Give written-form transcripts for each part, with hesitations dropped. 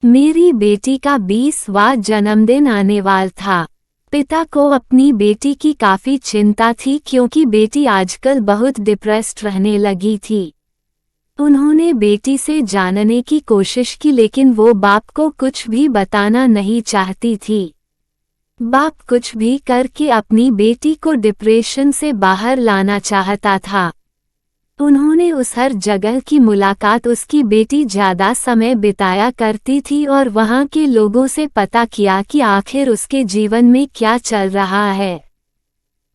मेरी बेटी का 20वां जन्मदिन आने वाला था। पिता को अपनी बेटी की काफी चिंता थी क्योंकि बेटी आजकल बहुत डिप्रेस्ड रहने लगी थी। उन्होंने बेटी से जानने की कोशिश की लेकिन वो बाप को कुछ भी बताना नहीं चाहती थी। बाप कुछ भी करके अपनी बेटी को डिप्रेशन से बाहर लाना चाहता था। उन्होंने उस हर जगह की मुलाकात उसकी बेटी ज्यादा समय बिताया करती थी और वहां के लोगों से पता किया कि आखिर उसके जीवन में क्या चल रहा है।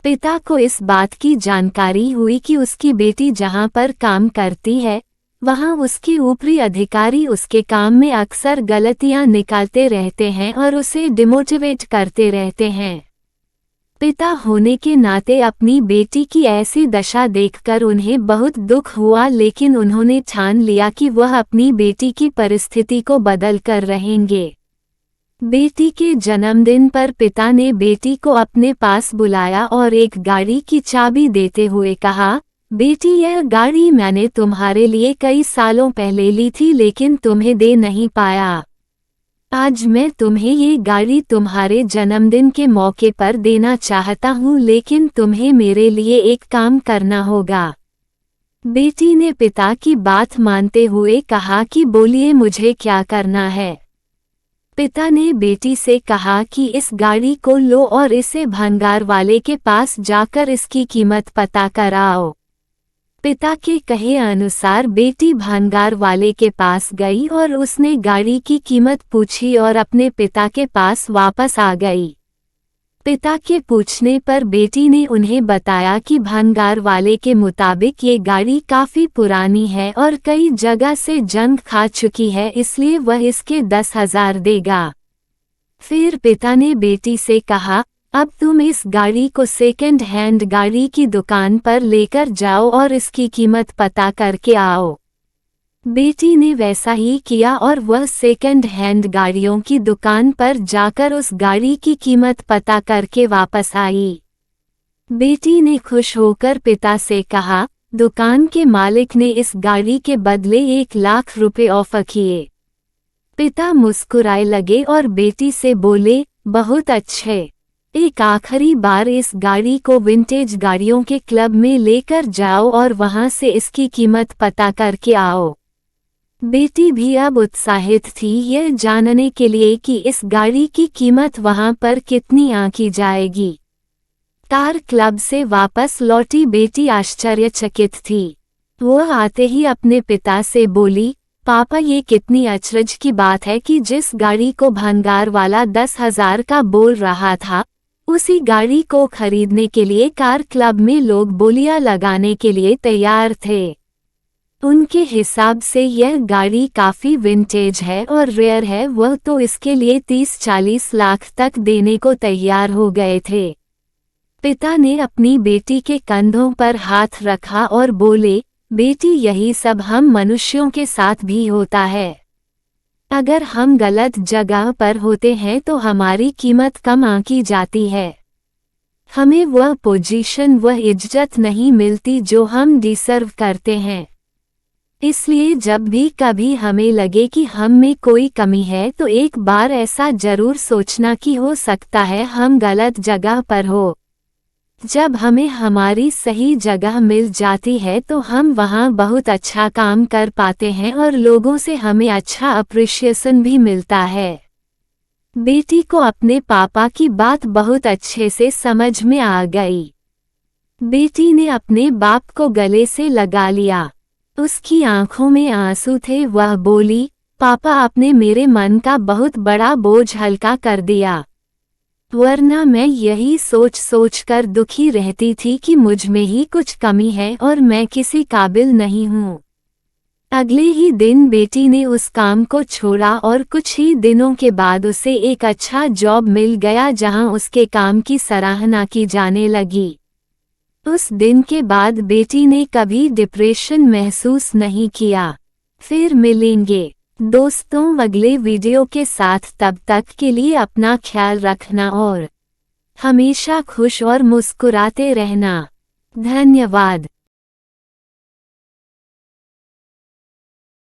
पिता को इस बात की जानकारी हुई कि उसकी बेटी जहां पर काम करती है वहां उसके ऊपरी अधिकारी उसके काम में अक्सर गलतियां निकालते रहते हैं और उसे डिमोटिवेट करते रहते हैं। पिता होने के नाते अपनी बेटी की ऐसी दशा देखकर उन्हें बहुत दुख हुआ लेकिन उन्होंने ठान लिया कि वह अपनी बेटी की परिस्थिति को बदल कर रहेंगे। बेटी के जन्मदिन पर पिता ने बेटी को अपने पास बुलाया और एक गाड़ी की चाबी देते हुए कहा, बेटी यह गाड़ी मैंने तुम्हारे लिए कई सालों पहले ली थी लेकिन तुम्हें दे नहीं पाया। आज मैं तुम्हें ये गाड़ी तुम्हारे जन्मदिन के मौके पर देना चाहता हूँ लेकिन तुम्हें मेरे लिए एक काम करना होगा। बेटी ने पिता की बात मानते हुए कहा कि बोलिए मुझे क्या करना है। पिता ने बेटी से कहा कि इस गाड़ी को लो और इसे भंगार वाले के पास जाकर इसकी कीमत पता कराओ। पिता के कहे अनुसार बेटी भंगार वाले के पास गई और उसने गाड़ी की कीमत पूछी और अपने पिता के पास वापस आ गई। पिता के पूछने पर बेटी ने उन्हें बताया कि भंगार वाले के मुताबिक ये गाड़ी काफी पुरानी है और कई जगह से जंग खा चुकी है इसलिए वह इसके 10,000 देगा। फिर पिता ने बेटी से कहा, अब तुम इस गाड़ी को सेकंड हैंड गाड़ी की दुकान पर लेकर जाओ और इसकी कीमत पता करके आओ। बेटी ने वैसा ही किया और वह सेकंड हैंड गाड़ियों की दुकान पर जाकर उस गाड़ी की कीमत पता करके वापस आई। बेटी ने खुश होकर पिता से कहा, दुकान के मालिक ने इस गाड़ी के बदले 1,00,000 रुपए ऑफर किए। पिता मुस्कुराए लगे और बेटी से बोले, बहुत अच्छे। एक आखिरी बार इस गाड़ी को विंटेज गाड़ियों के क्लब में लेकर जाओ और वहां से इसकी कीमत पता करके आओ। बेटी भी अब उत्साहित थी यह जानने के लिए कि इस गाड़ी की कीमत वहां पर कितनी आंकी जाएगी। कार क्लब से वापस लौटी बेटी आश्चर्यचकित थी। वह आते ही अपने पिता से बोली, पापा ये कितनी अचरज की बात है कि जिस गाड़ी को भंगार वाला 10,000 का बोल रहा था उसी गाड़ी को खरीदने के लिए कार क्लब में लोग बोलियां लगाने के लिए तैयार थे। उनके हिसाब से यह गाड़ी काफी विंटेज है और रेयर है, वह तो इसके लिए 30-40 लाख तक देने को तैयार हो गए थे। पिता ने अपनी बेटी के कंधों पर हाथ रखा और बोले, बेटी यही सब हम मनुष्यों के साथ भी होता है। अगर हम गलत जगह पर होते हैं तो हमारी कीमत कम आंकी जाती है। हमें वह पोजीशन वह इज्जत नहीं मिलती जो हम डिसर्व करते हैं। इसलिए जब भी कभी हमें लगे कि हम में कोई कमी है तो एक बार ऐसा जरूर सोचना कि हो सकता है हम गलत जगह पर हो। जब हमें हमारी सही जगह मिल जाती है तो हम वहाँ बहुत अच्छा काम कर पाते हैं और लोगों से हमें अच्छा अप्रिशिएशन भी मिलता है। बेटी को अपने पापा की बात बहुत अच्छे से समझ में आ गई। बेटी ने अपने बाप को गले से लगा लिया। उसकी आंखों में आंसू थे। वह बोली, पापा आपने मेरे मन का बहुत बड़ा बोझ हल्का कर दिया, वरना मैं यही सोच सोच कर दुखी रहती थी कि मुझ में ही कुछ कमी है और मैं किसी काबिल नहीं हूँ। अगले ही दिन बेटी ने उस काम को छोड़ा और कुछ ही दिनों के बाद उसे एक अच्छा जॉब मिल गया जहां उसके काम की सराहना की जाने लगी। उस दिन के बाद बेटी ने कभी डिप्रेशन महसूस नहीं किया। फिर मिलेंगे दोस्तों अगले वीडियो के साथ, तब तक के लिए अपना ख्याल रखना और हमेशा खुश और मुस्कुराते रहना। धन्यवाद।